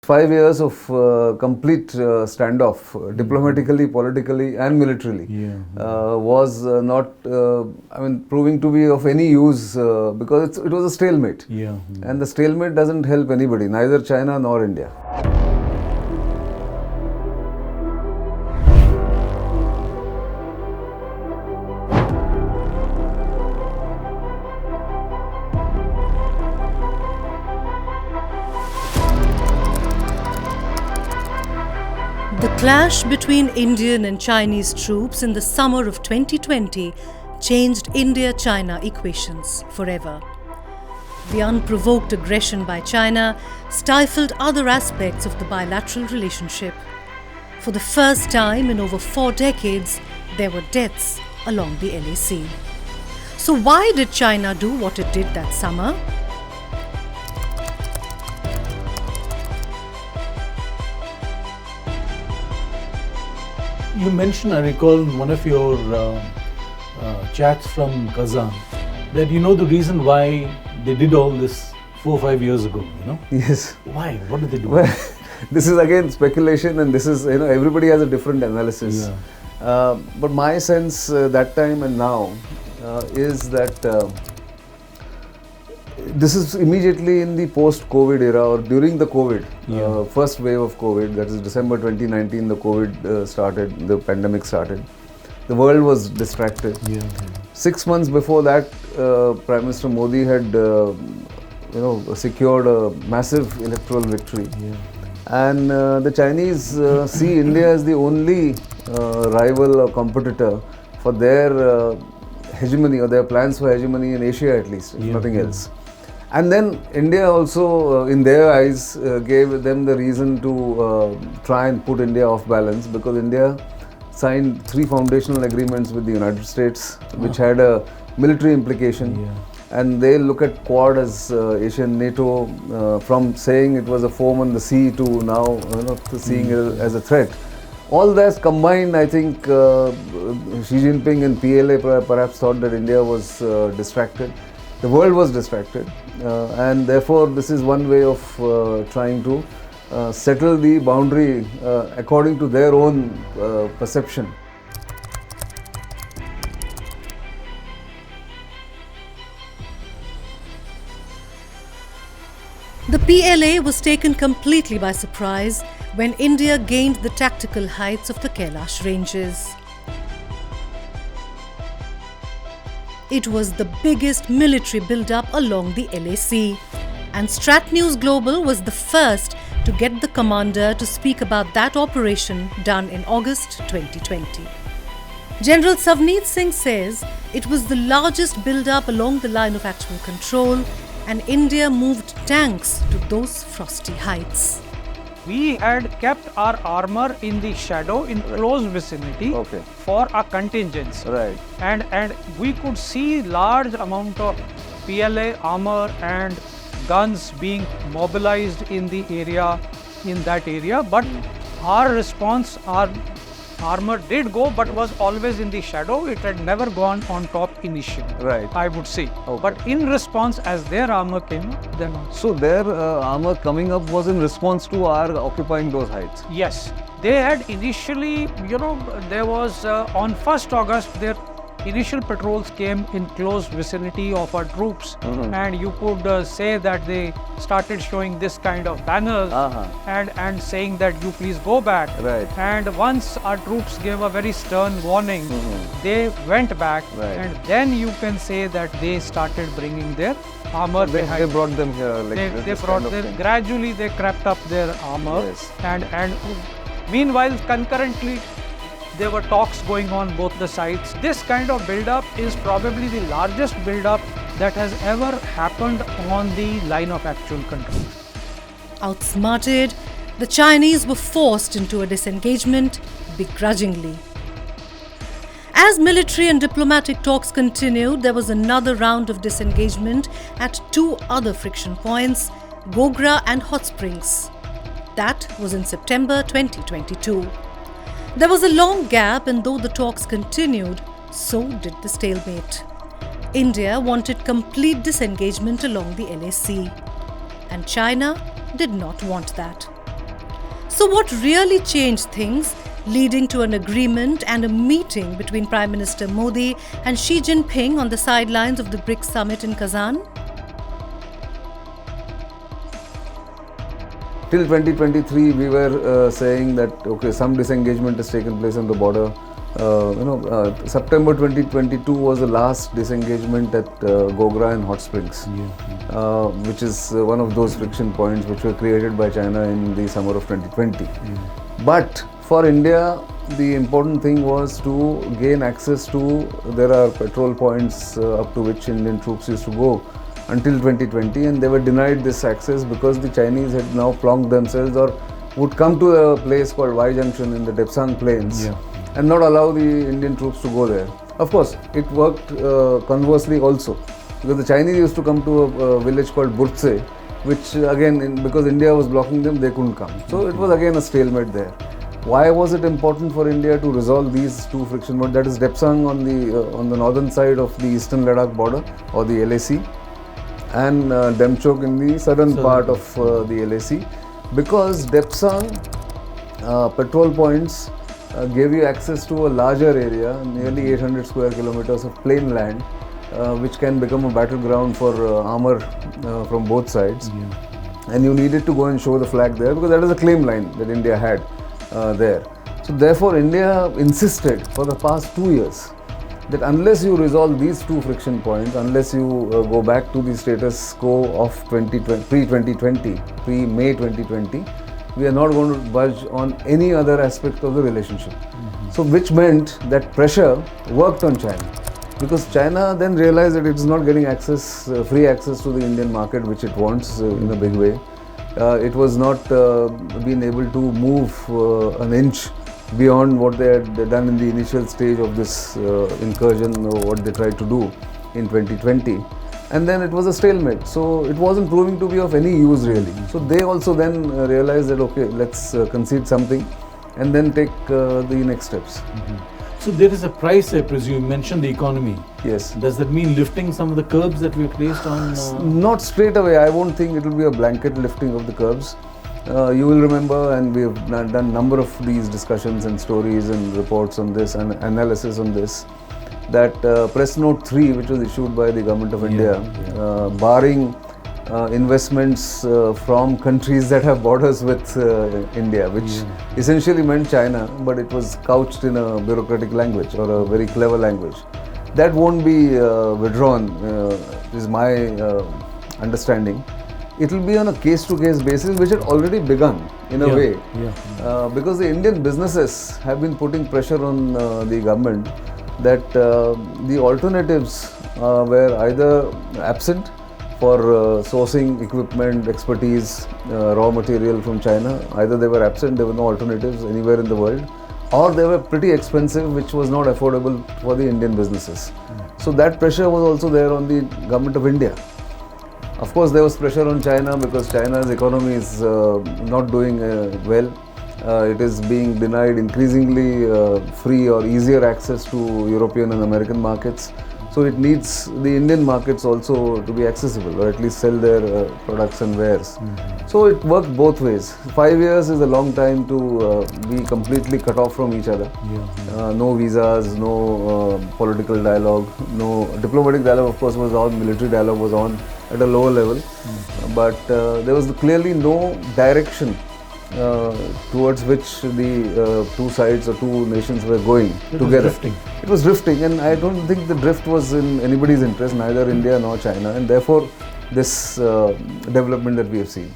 5 years of complete standoff, diplomatically, politically, and militarily, was not, proving to be of any use because it was a stalemate. And the stalemate doesn't help anybody, neither China nor India. The clash between Indian and Chinese troops in the summer of 2020 changed India-China equations forever. The unprovoked aggression by China stifled other aspects of the bilateral relationship. For the first time in over 4 decades, there were deaths along the LAC. So why did China do what it did that summer? You mentioned, I recall in one of your chats from Kazan, that you know the reason why they did all this 4 or 5 years ago, you know? Yes. Why? What did they do? Well, this is again speculation, and this is, everybody has a different analysis. But my sense that time and now is that this is immediately in the post-COVID era or during the COVID, first wave of COVID, that is December 2019, the COVID started, the pandemic started. The world was distracted. 6 months before that, Prime Minister Modi had, secured a massive electoral victory. And the Chinese see India as the only rival or competitor for their hegemony or their plans for hegemony in Asia at least, if nothing else. And then India also, in their eyes, gave them the reason to try and put India off balance, because India signed 3 foundational agreements with the United States, which had a military implication. And they look at Quad as Asian NATO, from saying it was a foam on the sea to now to seeing it as a threat. All that combined, I think Xi Jinping and PLA perhaps thought that India was distracted. The world was distracted, and therefore this is one way of trying to settle the boundary according to their own perception. The PLA was taken completely by surprise when India gained the tactical heights of the Kailash ranges. It was the biggest military build-up along the LAC, and StratNews Global was the first to get the commander to speak about that operation done in August 2020. General Savneet Singh says it was the largest build-up along the line of actual control, and India moved tanks to those frosty heights. We had kept our armor in the shadow in close vicinity for a contingency. And we could see large amount of PLA armor and guns being mobilized in the area, but our response, our armor did go, but was always in the shadow. It had never gone on top initially, I would say. But in response, as their armor came up, then on. So their armor coming up was in response to our occupying those heights? Yes. They had initially, there was on 1st August, their initial patrols came in close vicinity of our troops, and you could say that they started showing this kind of banners and saying that you please go back. And once our troops gave a very stern warning, they went back, and then you can say that they started bringing their armor behind. They brought them here. They brought them. Gradually they crept up their armor, and meanwhile concurrently there were talks going on both the sides. This kind of build-up is probably the largest build-up that has ever happened on the line of actual control. Outsmarted, the Chinese were forced into a disengagement begrudgingly. As military and diplomatic talks continued, there was another round of disengagement at 2 other friction points, Gogra and Hot Springs. That was in September 2022. There was a long gap, and though the talks continued, so did the stalemate. India wanted complete disengagement along the LAC, and China did not want that. So what really changed things, leading to an agreement and a meeting between Prime Minister Modi and Xi Jinping on the sidelines of the BRICS summit in Kazan? Till 2023, we were saying that okay, some disengagement has taken place on the border. September 2022 was the last disengagement at Gogra and Hot Springs, which is one of those friction points which were created by China in the summer of 2020. But for India, the important thing was to gain access to, there are patrol points up to which Indian troops used to go until 2020, and they were denied this access because the Chinese had now plonked themselves or would come to a place called Y Junction in the Depsang Plains and not allow the Indian troops to go there. Of course, it worked conversely also, because the Chinese used to come to a village called Burtse, which again, because India was blocking them, they couldn't come. So it was again a stalemate there. Why was it important for India to resolve these two friction points? That is Depsang on the northern side of the eastern Ladakh border, or the LAC, and Demchok in the southern part of the LAC, because Depsang patrol points gave you access to a larger area, nearly 800 square kilometers of plain land, which can become a battleground for armor from both sides. And you needed to go and show the flag there, because that is a claim line that India had there. So therefore, India insisted for the past 2 years that unless you resolve these two friction points, unless you go back to the status quo of pre-2020, pre-May 2020, we are not going to budge on any other aspect of the relationship. So which meant that pressure worked on China, because China then realized that it is not getting access, free access to the Indian market, which it wants in a big way. It was not been able to move an inch beyond what they had done in the initial stage of this incursion, or what they tried to do in 2020. And then it was a stalemate, so it wasn't proving to be of any use really. So they also then realized that okay, let's concede something and then take the next steps. So there is a price, I presume. You mentioned the economy. Yes. Does that mean lifting some of the curbs that we placed on? Not straight away. I won't think it will be a blanket lifting of the curbs. You will remember, and we have done a number of these discussions and stories and reports on this and analysis on this, that Press Note 3, which was issued by the Government of India, barring investments from countries that have borders with India, which essentially meant China, but it was couched in a bureaucratic language or a very clever language. That won't be withdrawn, is my understanding. It will be on a case-to-case basis, which had already begun in a way, because the Indian businesses have been putting pressure on the government that the alternatives were either absent for sourcing equipment, expertise, raw material from China. Either they were absent, there were no alternatives anywhere in the world, or they were pretty expensive, which was not affordable for the Indian businesses. So that pressure was also there on the Government of India. Of course, there was pressure on China because China's economy is not doing well. It is being denied increasingly free or easier access to European and American markets. So it needs the Indian markets also to be accessible, or at least sell their products and wares. So it worked both ways. 5 years is a long time to be completely cut off from each other. No visas, no political dialogue, no diplomatic dialogue, of course, was on, military dialogue was on at a lower level. But there was clearly no direction towards which the two sides or two nations were going together. It was drifting, and I don't think the drift was in anybody's interest, neither India nor China, and therefore this development that we have seen.